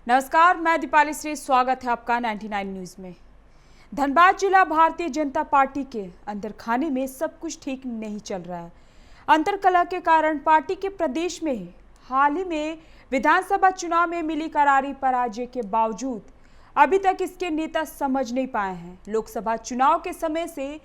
नमस्कार, मैं दीपाली श्री। स्वागत है आपका 99 न्यूज में। धनबाद जिला भारतीय जनता पार्टी के अंदर खाने में सब कुछ ठीक नहीं चल रहा है। अंतर्कलह के कारण पार्टी के प्रदेश में हाल ही में विधानसभा चुनाव में मिली करारी पराजय के बावजूद अभी तक इसके नेता समझ नहीं पाए हैं। लोकसभा चुनाव के समय से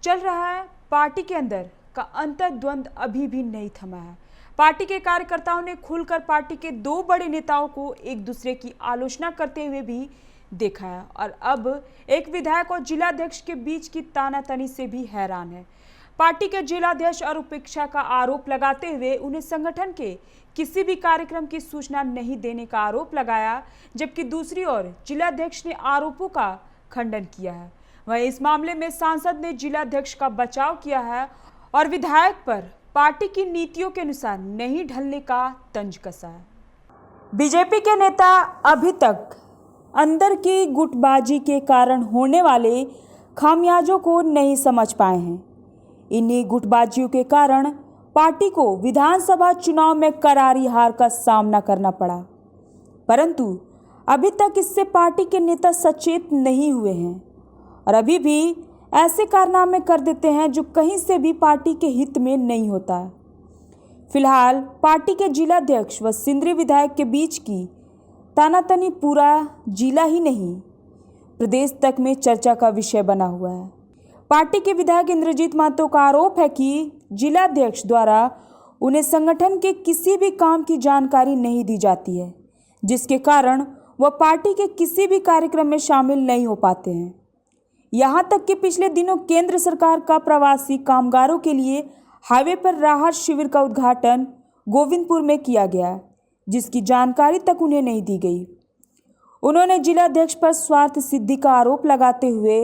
चल रहा है पार्टी के अंदर का अंतर्द्वंद अभी भी नहीं थमा है। पार्टी के कार्यकर्ताओं ने खुलकर पार्टी के दो बड़े नेताओं को एक दूसरे की आलोचना करते हुए भी देखा है और अब एक विधायक और जिलाध्यक्ष के बीच की तानातनी से भी हैरान है। पार्टी के जिलाध्यक्ष और उपेक्षा का आरोप लगाते हुए उन्हें संगठन के किसी भी कार्यक्रम की सूचना नहीं देने का आरोप लगाया, जबकि दूसरी ओर जिलाध्यक्ष ने आरोपों का खंडन किया है। वहीं इस मामले में सांसद ने जिलाध्यक्ष का बचाव किया है और विधायक पर पार्टी की नीतियों के अनुसार नहीं ढलने का तंज कसा है। बीजेपी के नेता अभी तक अंदर की गुटबाजी के कारण होने वाले खामियाजों को नहीं समझ पाए हैं। इन्हीं गुटबाजियों के कारण पार्टी को विधानसभा चुनाव में करारी हार का सामना करना पड़ा, परंतु अभी तक इससे पार्टी के नेता सचेत नहीं हुए हैं और अभी भी ऐसे कारनामे कर देते हैं जो कहीं से भी पार्टी के हित में नहीं होता है। फिलहाल पार्टी के जिलाध्यक्ष व सिंदरी विधायक के बीच की तानातनी पूरा जिला ही नहीं प्रदेश तक में चर्चा का विषय बना हुआ है। पार्टी के विधायक इंद्रजीत महतो का आरोप है कि जिलाध्यक्ष द्वारा उन्हें संगठन के किसी भी काम की जानकारी नहीं दी जाती है, जिसके कारण वह पार्टी के किसी भी कार्यक्रम में शामिल नहीं हो पाते हैं। यहाँ तक कि पिछले दिनों केंद्र सरकार का प्रवासी कामगारों के लिए हाईवे पर राहत शिविर का उद्घाटन गोविंदपुर में किया गया, जिसकी जानकारी तक उन्हें नहीं दी गई। उन्होंने जिलाध्यक्ष पर स्वार्थ सिद्धि का आरोप लगाते हुए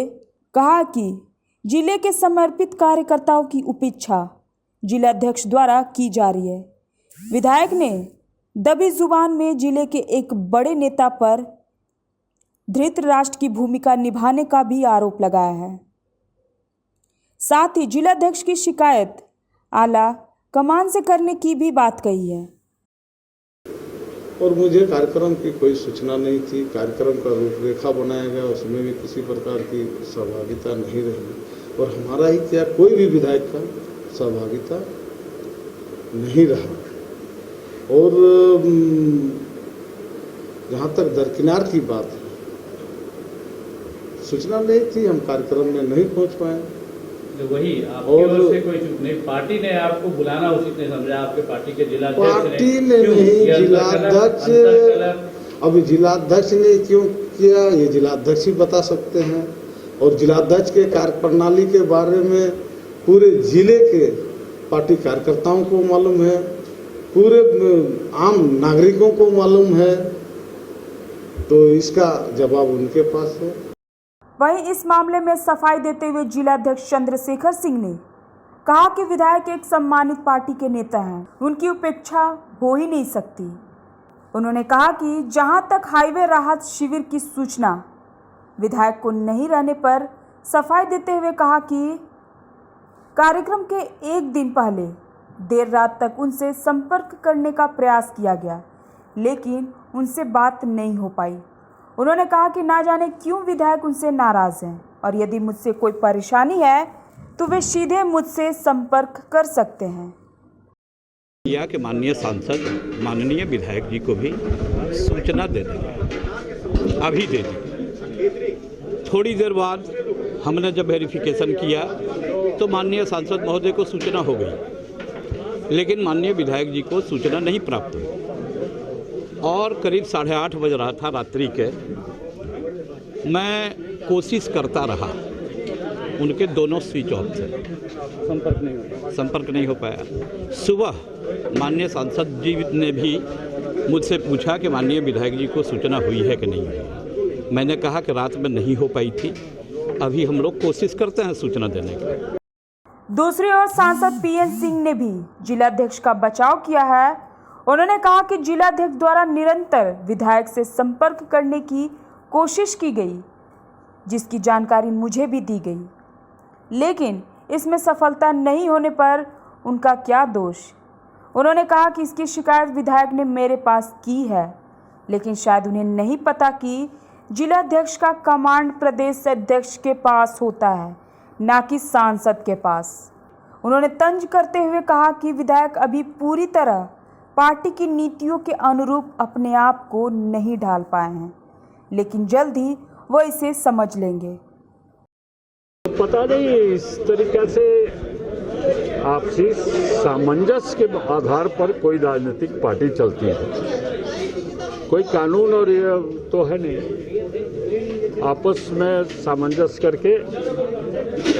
कहा कि जिले के समर्पित कार्यकर्ताओं की उपेक्षा जिलाध्यक्ष द्वारा की जा रही है। विधायक ने दबी जुबान में जिले के एक बड़े नेता पर धृतराष्ट्र की भूमिका निभाने का भी आरोप लगाया है। साथ ही जिलाध्यक्ष की शिकायत आला कमान से करने की भी बात कही है। और मुझे कार्यक्रम की कोई सूचना नहीं थी। कार्यक्रम का रूपरेखा बनाया गया, उसमें भी किसी प्रकार की सहभागिता नहीं रही और हमारा ही क्या कोई भी विधायक का सहभागिता नहीं रहा। और जहाँ तक दरकिनार की बात है, सूचना नहीं थी, हम कार्यक्रम में नहीं पहुंच पाए। तो वही आपकी ओर से कोई चूक नहीं, पार्टी ने आपको बुलाना उचित नहीं समझा। आपके पार्टी के जिलाध्यक्ष पार्टी ने नहीं, जिलाध्यक्ष, अभी जिलाध्यक्ष ने क्यों किया ये जिलाध्यक्ष ही बता सकते हैं। और जिलाध्यक्ष के कार्यप्रणाली के बारे में पूरे जिले के पार्टी कार्यकर्ताओं को मालूम है, पूरे आम नागरिकों को मालूम है, तो इसका जवाब उनके पास है। वहीं इस मामले में सफाई देते हुए जिलाध्यक्ष चंद्रशेखर सिंह ने कहा कि विधायक एक सम्मानित पार्टी के नेता हैं, उनकी उपेक्षा हो ही नहीं सकती। उन्होंने कहा कि जहां तक हाईवे राहत शिविर की सूचना विधायक को नहीं रहने पर सफाई देते हुए कहा कि कार्यक्रम के एक दिन पहले देर रात तक उनसे संपर्क करने का प्रयास किया गया, लेकिन उनसे बात नहीं हो पाई। उन्होंने कहा कि ना जाने क्यों विधायक उनसे नाराज हैं और यदि मुझसे कोई परेशानी है तो वे सीधे मुझसे संपर्क कर सकते हैं। या कि माननीय सांसद माननीय विधायक जी को भी सूचना दे देंगे, अभी दे देंगे। थोड़ी देर बाद हमने जब वेरिफिकेशन किया तो माननीय सांसद महोदय को सूचना हो गई, लेकिन माननीय विधायक जी को सूचना नहीं प्राप्त हुई और करीब 8:30 बज रहा था रात्रि के। मैं कोशिश करता रहा, उनके दोनों स्विच ऑफ थे, संपर्क नहीं हो पाया। सुबह माननीय सांसद जी ने भी मुझसे पूछा कि माननीय विधायक जी को सूचना हुई है कि नहीं हुई। मैंने कहा कि रात में नहीं हो पाई थी, अभी हम लोग कोशिश करते हैं सूचना देने की। दूसरी ओर सांसद पीएन सिंह ने भी जिलाध्यक्ष का बचाव किया है। उन्होंने कहा कि जिलाध्यक्ष द्वारा निरंतर विधायक से संपर्क करने की कोशिश की गई, जिसकी जानकारी मुझे भी दी गई, लेकिन इसमें सफलता नहीं होने पर उनका क्या दोष। उन्होंने कहा कि इसकी शिकायत विधायक ने मेरे पास की है, लेकिन शायद उन्हें नहीं पता कि जिलाध्यक्ष का कमांड प्रदेश अध्यक्ष के पास होता है, ना कि सांसद के पास। उन्होंने तंज करते हुए कहा कि विधायक अभी पूरी तरह पार्टी की नीतियों के अनुरूप अपने आप को नहीं ढाल पाए हैं, लेकिन जल्द ही वो इसे समझ लेंगे। पता नहीं इस तरीके से आपसी सामंजस्य के आधार पर कोई राजनीतिक पार्टी चलती है। कोई कानून और ये तो है नहीं, आपस में सामंजस्य करके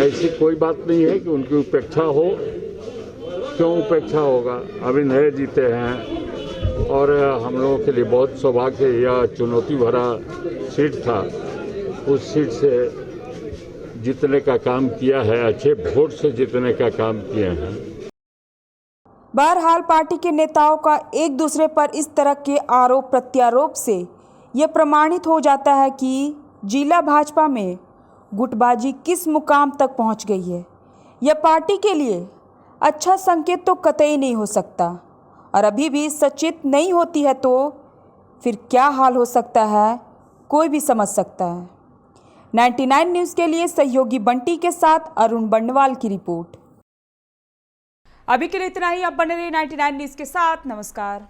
ऐसी कोई बात नहीं है कि उनकी उपेक्षा हो। क्यों उपेक्षा होगा? अभी नए जीते हैं और हम लोगों के लिए बहुत सौभाग्य या चुनौती भरा सीट था। उस सीट से जीतने का काम किया है, अच्छे वोट से जीतने का काम किए हैं। बहरहाल पार्टी के नेताओं का एक दूसरे पर इस तरह के आरोप प्रत्यारोप से यह प्रमाणित हो जाता है कि जिला भाजपा में गुटबाजी किस मुकाम तक पहुंच गई है। यह पार्टी के लिए अच्छा संकेत तो कतई नहीं हो सकता, और अभी भी सचेत नहीं होती है तो फिर क्या हाल हो सकता है, कोई भी समझ सकता है। 99 न्यूज़ के लिए सहयोगी बंटी के साथ अरुण बंडवाल की रिपोर्ट। अभी के लिए इतना ही। आप बने रहिए 99 न्यूज़ के साथ। नमस्कार।